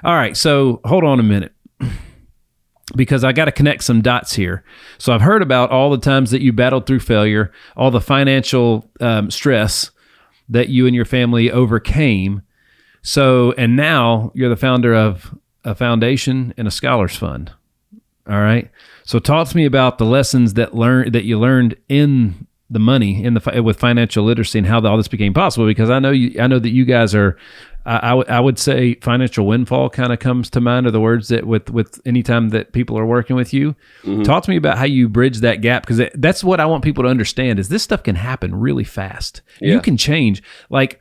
All right. So hold on a minute, because I got to connect some dots here. So I've heard about all the times that you battled through failure, all the financial stress that you and your family overcame. So, and now you're the founder of a foundation and a scholars fund. All right. So talk to me about the lessons that you learned in the money with financial literacy and how all this became possible. Because I know that you guys are, I would say financial windfall kind of comes to mind, are the words that with any time that people are working with you. Mm-hmm. Talk to me about how you bridge that gap, because that's what I want people to understand is this stuff can happen really fast. Yeah. You can change. Like,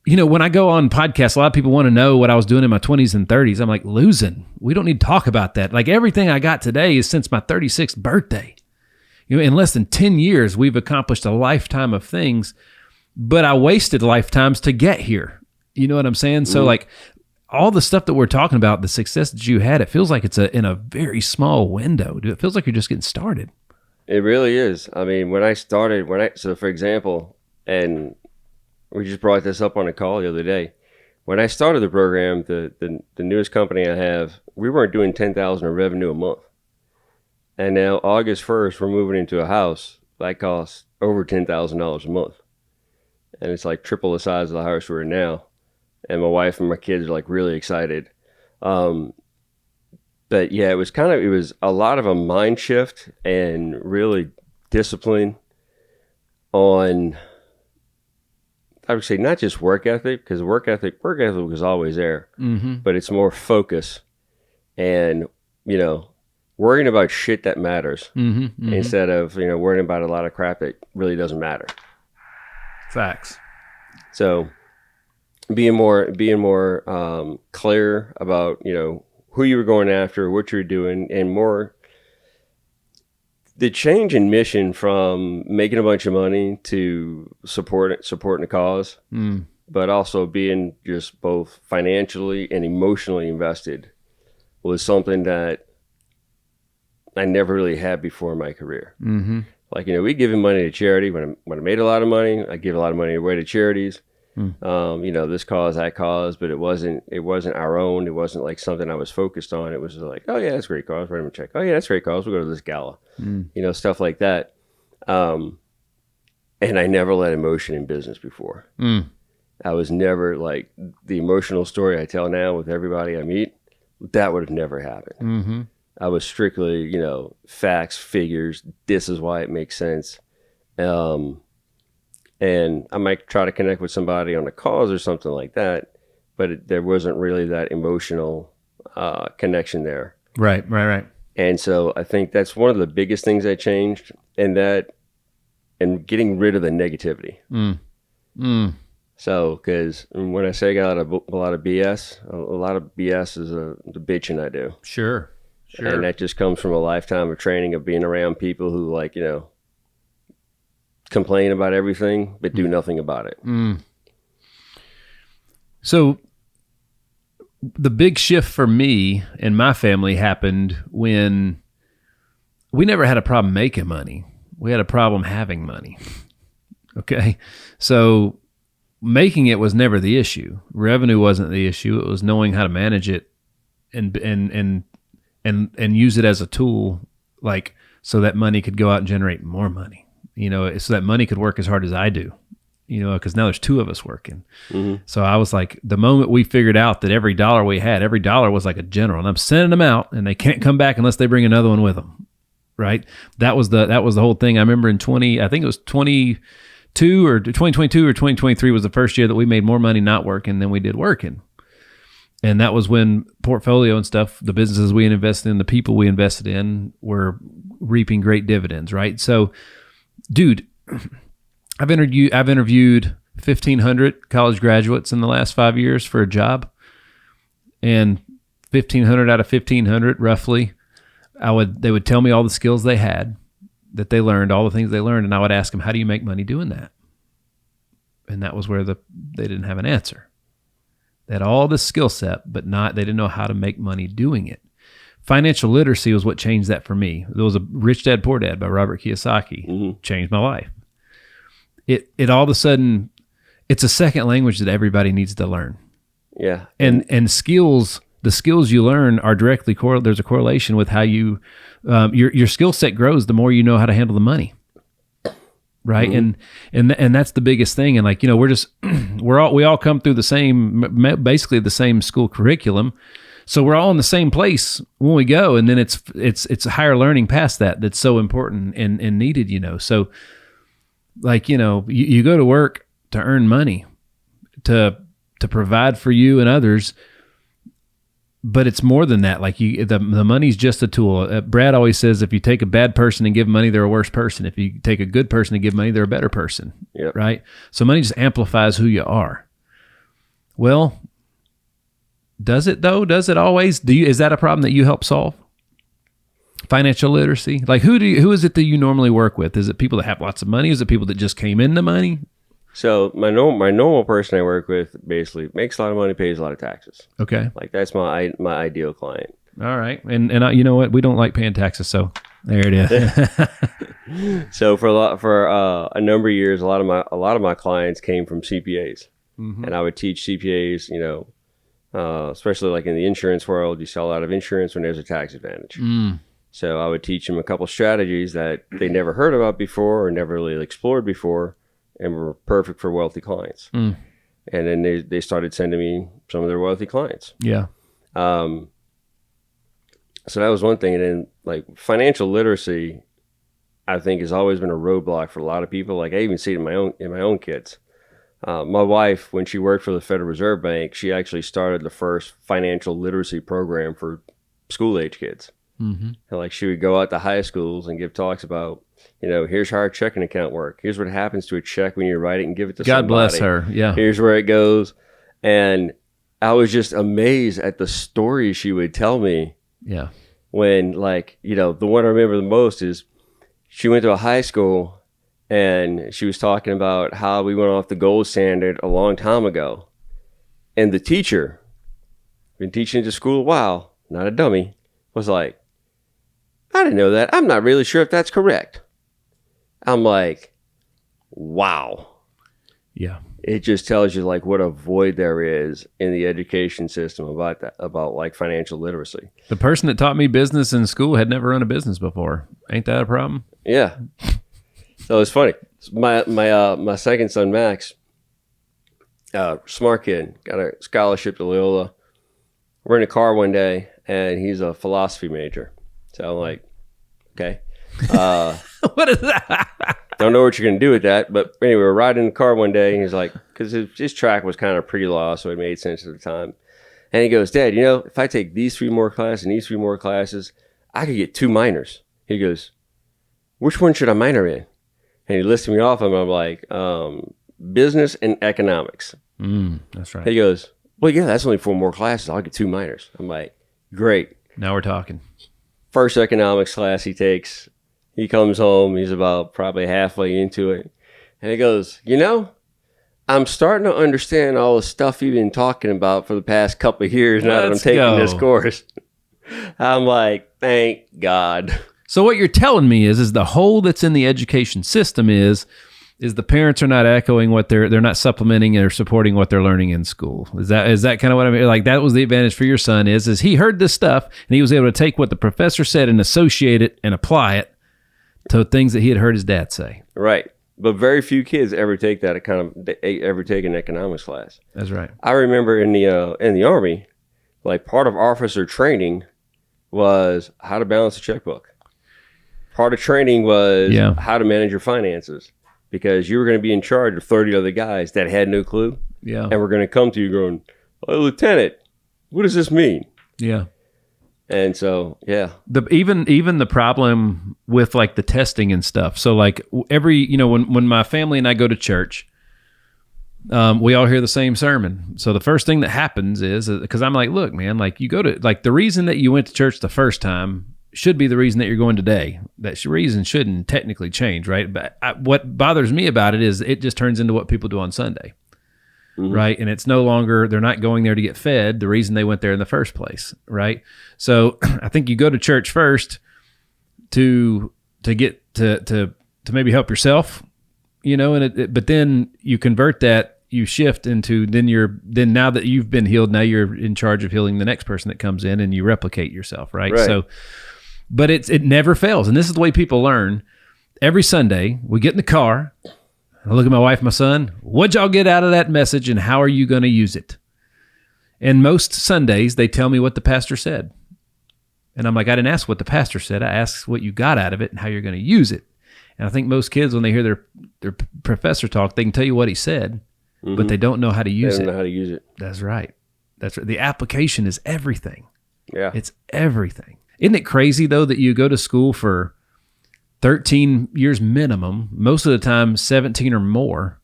when I go on podcasts, a lot of people want to know what I was doing in my 20s and 30s. I'm like, losing. We don't need to talk about that. Like, everything I got today is since my 36th birthday. In less than 10 years, we've accomplished a lifetime of things, but I wasted lifetimes to get here. You know what I'm saying? Mm-hmm. So like all the stuff that we're talking about, the success that you had, it feels like it's in a very small window. Dude, it feels like you're just getting started. It really is. I mean, so for example, and we just brought this up on a call the other day. When I started the program, the newest company I have, we weren't doing $10,000 in revenue a month. And now August 1st, we're moving into a house that costs over $10,000 a month. And it's like triple the size of the house we're in now. And my wife and my kids are like really excited. But yeah, it was a lot of a mind shift and really discipline on, I would say, not just work ethic, because work ethic was always there, mm-hmm. but it's more focus and, worrying about shit that matters, mm-hmm, mm-hmm. instead of, worrying about a lot of crap that really doesn't matter. Facts. So being more clear about, who you were going after, what you were doing, and more the change in mission from making a bunch of money to supporting the cause, but also being just both financially and emotionally invested was something that I never really had before in my career. Mm-hmm. Like, we giving money to charity. When I made a lot of money, I give a lot of money away to charities. This cause, that cause, but it wasn't our own. It wasn't like something I was focused on. It was like, oh yeah, that's a great cause. Write them a check. Oh yeah, that's a great cause. We'll go to this gala. Stuff like that. And I never let emotion in business before. I was never like the emotional story I tell now with everybody I meet. That would have never happened. Mm-hmm. I was strictly, facts, figures. This is why it makes sense. And I might try to connect with somebody on a cause or something like that, but there wasn't really that emotional connection there. Right. And so I think that's one of the biggest things I changed, and getting rid of the negativity. So, because when I say I got a lot of BS, a lot of BS is the bitching I do. Sure. And that just comes from a lifetime of training, of being around people who complain about everything but do nothing about it. So the big shift for me and my family happened when we never had a problem making money. We had a problem having money. Okay. So making it was never the issue. Revenue wasn't the issue. It was knowing how to manage it and use it as a tool, like, so that money could go out and generate more money. So that money could work as hard as I do, because now there's two of us working. Mm-hmm. So I was like, the moment we figured out that every dollar was like a general, and I'm sending them out, and they can't come back unless they bring another one with them. Right. That was the whole thing. I remember in 2022 or 2023 was the first year that we made more money not working than we did working. And that was when portfolio and stuff, the businesses we invested in, the people we invested in were reaping great dividends. Right. So, dude, I've interviewed 1,500 college graduates in the last 5 years for a job, and 1,500 out of 1,500 roughly, they would tell me all the skills they had, that they learned, all the things they learned, and I would ask them, how do you make money doing that? And that was where they didn't have an answer. They had all this skill set, but they didn't know how to make money doing it. Financial literacy was what changed that for me. There was a Rich Dad, Poor Dad by Robert Kiyosaki. Changed my life. It all of a sudden, it's a second language that everybody needs to learn. Yeah. And skills, the skills you learn are directly there's a correlation with how you your skill set grows the more you know how to handle the money. Right. Mm-hmm. And that's the biggest thing. And like, we're just, we all come through basically the same school curriculum. So we're all in the same place when we go. And then it's a higher learning past that's so important and needed, So like, you go to work to earn money, to provide for you and others. But it's more than that. Like the money's just a tool. Brad always says, if you take a bad person and give money, they're a worse person. If you take a good person and give money, they're a better person. Yep. Right? So money just amplifies who you are. Well, does it though? Does it always? Is that a problem that you help solve? Financial literacy? Like who is it that you normally work with? Is it people that have lots of money? Is it people that just came into money? So my normal person I work with basically makes a lot of money, pays a lot of taxes. Okay. Like that's my ideal client. All right. And you know what? We don't like paying taxes, so there it is. So for a number of years, a lot of my clients came from CPAs, mm-hmm. and I would teach CPAs, especially like in the insurance world, you sell a lot of insurance when there's a tax advantage. So I would teach them a couple strategies that they never heard about before or never really explored before, and were perfect for wealthy clients. And then they started sending me some of their wealthy clients. Yeah. So that was one thing. And then like financial literacy, I think has always been a roadblock for a lot of people. Like I even see it in my own kids. My wife, when she worked for the Federal Reserve Bank, she actually started the first financial literacy program for school age kids. Mm-hmm. And like she would go out to high schools and give talks about, here's how our checking account work. Here's what happens to a check when you write it and give it to somebody. God bless her. Yeah. Here's where it goes. And I was just amazed at the stories she would tell me. Yeah. When like, the one I remember the most is she went to a high school and she was talking about how we went off the gold standard a long time ago. And the teacher, been teaching at the school a while, not a dummy, was like, I didn't know that. I'm not really sure if that's correct. I'm like, wow. Yeah. It just tells you like what a void there is in the education system about like financial literacy. The person that taught me business in school had never run a business before. Ain't that a problem? Yeah. So it's funny. My second son, Max, smart kid, got a scholarship to Loyola. We're in a car one day and he's a philosophy major. So I'm like, okay. What is that? Don't know what you're going to do with that. But anyway, we're riding in the car one day and he's like, because his track was kind of pre-law, so it made sense at the time. And he goes, Dad, if I take these 3 more classes and these 3 more classes, I could get 2 minors. He goes, which one should I minor in? And he listed me off and I'm like, business and economics. That's right. He goes, well, yeah, that's only 4 more classes. I'll get 2 minors. I'm like, great. Now we're talking. First economics class he takes, he comes home, he's about probably halfway into it. And he goes, I'm starting to understand all the stuff you've been talking about for the past couple of years now that I'm taking this course. I'm like, thank God. So what you're telling me is the hole that's in the education system is the parents are not echoing what they're not supplementing or supporting what they're learning in school. Is that kind of what I mean? Like that was the advantage for your son is he heard this stuff and he was able to take what the professor said and associate it and apply it to things that he had heard his dad say. Right. But very few kids ever take that ever take an economics class. That's right. I remember in the Army, like part of officer training was how to balance a checkbook. Part of training was how to manage your finances. Because you were going to be in charge of 30 other guys that had no clue. Yeah. And we're going to come to you going, oh, Lieutenant, what does this mean? Yeah. And so, yeah. Even the problem with like the testing and stuff. So like when my family and I go to church, we all hear the same sermon. So the first thing that happens is, because I'm like, look, man, like you go to, like the reason that you went to church the first time should be the reason that you're going today. That reason shouldn't technically change, right? But what bothers me about it is it just turns into what people do on Sunday, right? And it's no longer, they're not going there to get fed, the reason they went there in the first place, right? So I think you go to church first to get to maybe help yourself, but then you convert that you shift into then now that you've been healed, now you're in charge of healing the next person that comes in, and you replicate yourself, right? So, but it never fails, and this is the way people learn. Every Sunday, we get in the car. I look at my wife and my son. What'd y'all get out of that message, and how are you going to use it? And most Sundays, they tell me what the pastor said. And I'm like, I didn't ask what the pastor said. I asked what you got out of it and how you're going to use it. And I think most kids, when they hear their professor talk, they can tell you what he said, but they don't know how to use it. They don't know how to use it. That's right. That's right. The application is everything. Yeah. It's everything. Isn't it crazy, though, that you go to school for 13 years minimum, most of the time 17 or more,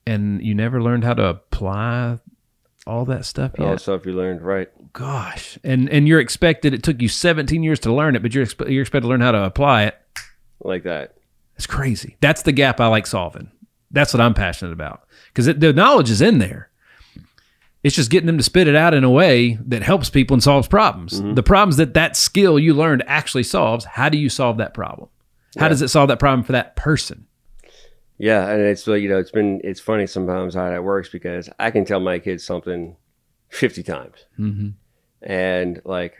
and you never learned how to apply all that stuff yet? All the stuff you learned, right. Gosh. And you're expected, it took you 17 years to learn it, but you're expected to learn how to apply it. Like that. It's crazy. That's the gap I like solving. That's what I'm passionate about. Because the knowledge is in there. It's just getting them to spit it out in a way that helps people and solves problems. The problems that skill you learned actually solves, how do you solve that problem? How does it solve that problem for that person? Yeah, and it's like, it's funny sometimes how that works, because I can tell my kids something 50 times. And like,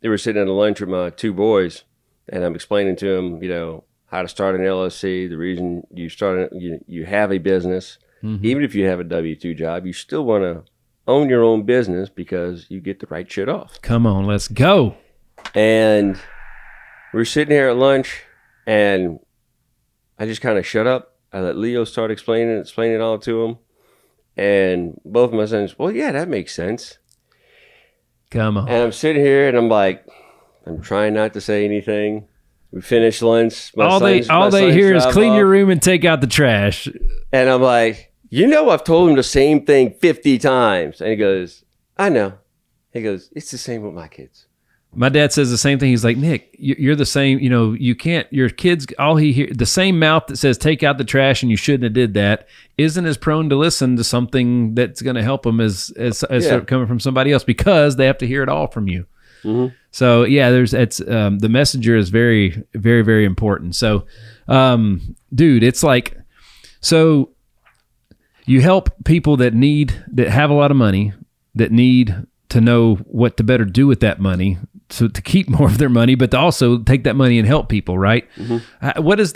they were sitting at a lunch with my two boys, and I'm explaining to them, how to start an LLC, the reason you have a business. Even if you have a W-2 job, you still want to own your own business because you get the right shit off. Come on, let's go. And we're sitting here at lunch, and I just kind of shut up. I let Leo start explaining it all to him. And both of my sons, well, yeah, that makes sense. Come on. And I'm sitting here, and I'm trying not to say anything. We finished lunch. All they hear is clean your room and take out the trash. And I'm like, I've told him the same thing 50 times. And he goes, I know. He goes, it's the same with my kids. My dad says the same thing. He's like, Nick, you're the same. You can't, your kids, all he hears, the same mouth that says take out the trash and you shouldn't have did that, isn't as prone to listen to something that's going to help them as coming from somebody else, because they have to hear it all from you. So yeah, the messenger is very, very, very important. So, dude, it's like, so you help people that have a lot of money, that need to know what to better do with that money, so to keep more of their money, but to also take that money and help people, right? What is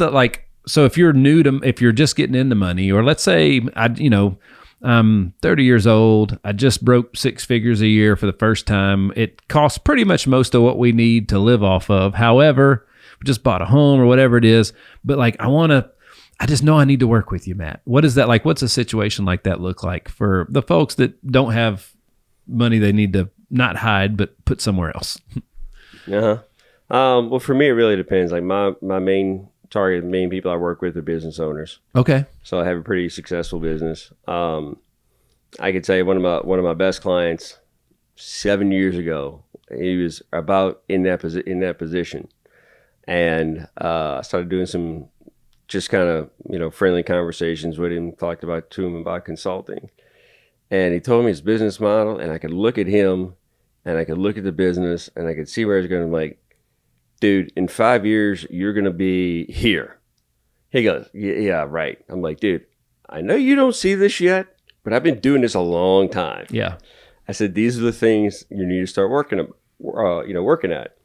so if you're just getting into money, or let's say, I'm 30 years old. I just broke 6 figures a year for the first time. It costs pretty much most of what we need to live off of. However, we just bought a home or whatever it is. But I just know I need to work with you, Matt. What is that like? What's a situation like that look like for the folks that don't have money they need to not hide, but put somewhere else? Well, for me, it really depends. Like my main target, the main people I work with are business owners. Okay. So I have a pretty successful business. I could say one of my best clients 7 years ago, he was about in that position, and I started doing some just kind of friendly conversations with him. Talked to him about consulting, and he told me his business model, and I could look at him, and I could look at the business, and I could see where it's going. I'm like, dude, in 5 years, you're going to be here. He goes, yeah, right. I'm like, dude, I know you don't see this yet, but I've been doing this a long time. Yeah. I said, these are the things you need to start working at.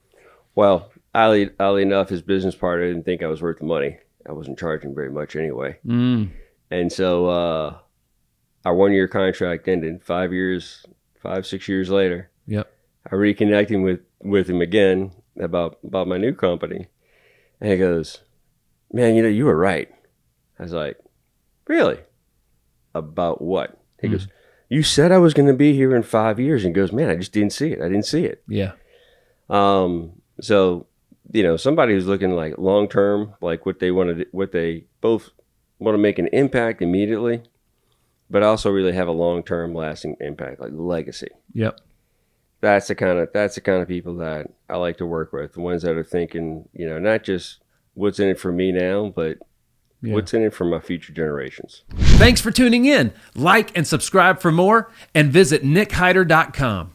Well, oddly enough, his business partner didn't think I was worth the money. I wasn't charging very much anyway. And so our 1-year contract ended. 5-6 years later. Yep. I reconnected with him again about my new company, and he goes, man, you were right. I was like, really? About what? He goes, you said I was going to be here in 5 years. And he goes, man, I just didn't see it. Yeah. So somebody who's looking like long term, like what they both want to make an impact immediately, but also really have a long term lasting impact, like legacy. Yep. That's the kind of people that I like to work with. The ones that are thinking, not just what's in it for me now, but what's in it for my future generations. Thanks for tuning in. Like and subscribe for more, and visit nickhyder.com.